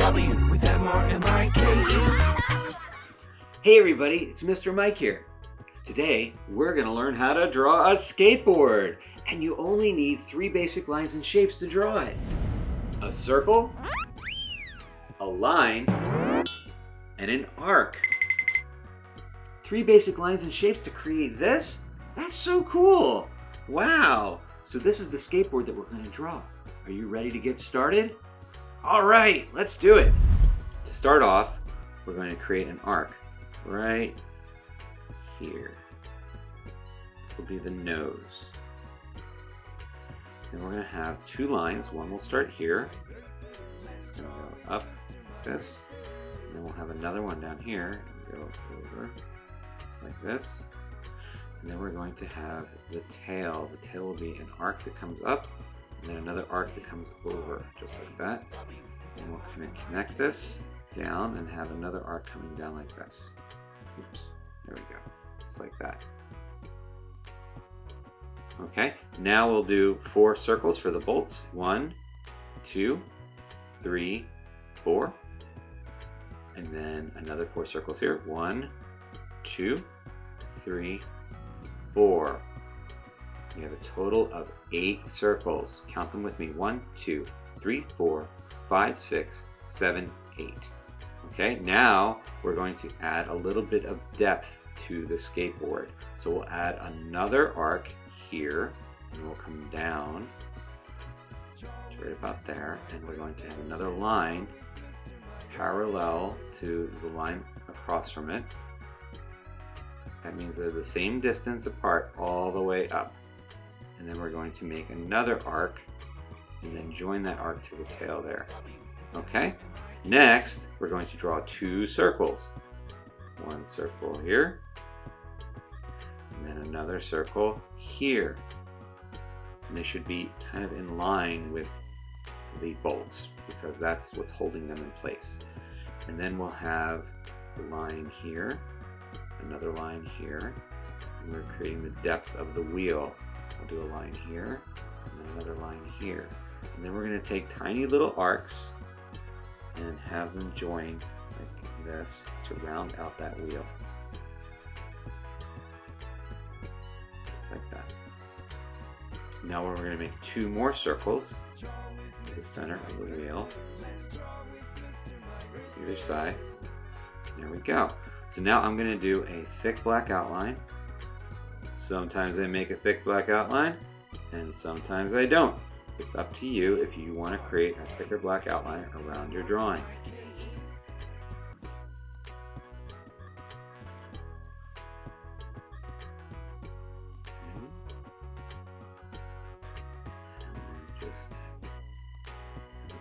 W with M-R-M-I-K-E. Hey everybody, it's Mr. Mike here. Today, we're going to learn how to draw a skateboard. And you only need 3 basic lines and shapes to draw it. A circle, a line, and an arc. 3 basic lines and shapes to create this? That's so cool! Wow! So this is the skateboard that we're going to draw. Are you ready to get started? Alright, let's do it! To start off, we're going to create an arc right here. This will be the nose. And we're going to have 2 lines. One will start here. It's going to go up like this. And then we'll have another one down here and go over just like this. And then we're going to have the tail. The tail will be an arc that comes up and then another arc that comes over just like that. And we'll connect this down and have another arc coming down like this. Oops, there we go. Just like that. Okay, now we'll do 4 circles for the bolts. 1, 2, 3, 4. And then another 4 circles here. 1, 2, 3, 4. We have a total of 8 circles. Count them with me. 1, 2, 3, 4, 5, 6, 7, 8. Okay, now we're going to add a little bit of depth to the skateboard. So we'll add another arc here, and we'll come down to right about there, and we're going to have another line parallel to the line across from it. That means they're the same distance apart all the way up. And then we're going to make another arc and then join that arc to the tail there. Okay? Next, we're going to draw 2 circles. 1 circle here, and then another circle here. And they should be kind of in line with the bolts because that's what's holding them in place. And then we'll have a line here, another line here, and we're creating the depth of the wheel. We'll do a line here, and then another line here. And then we're going to take tiny little arcs and have them join like this to round out that wheel. Just like that. Now we're going to make 2 more circles to the center of the wheel. Either side. There we go. So now I'm going to do a thick black outline. Sometimes I make a thick black outline and sometimes I don't. It's up to you if you want to create a thicker black outline around your drawing. And just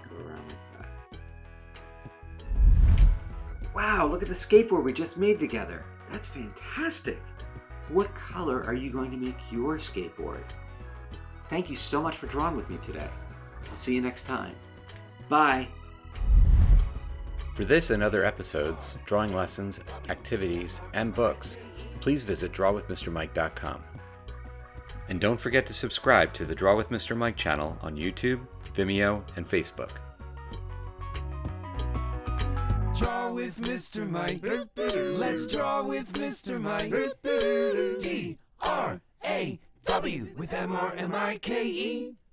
go around like that. Wow, look at the skateboard we just made together. That's fantastic. What color are you going to make your skateboard? Thank you so much for drawing with me today. I'll see you next time. Bye. For this and other episodes, drawing lessons, activities, and books, please visit drawwithmrmike.com. And don't forget to subscribe to the Draw with Mr. Mike channel on YouTube, Vimeo, and Facebook. Draw with Mr. Mike. Let's draw with Mr. Mike. D-R-A-W with M-R-M-I-K-E.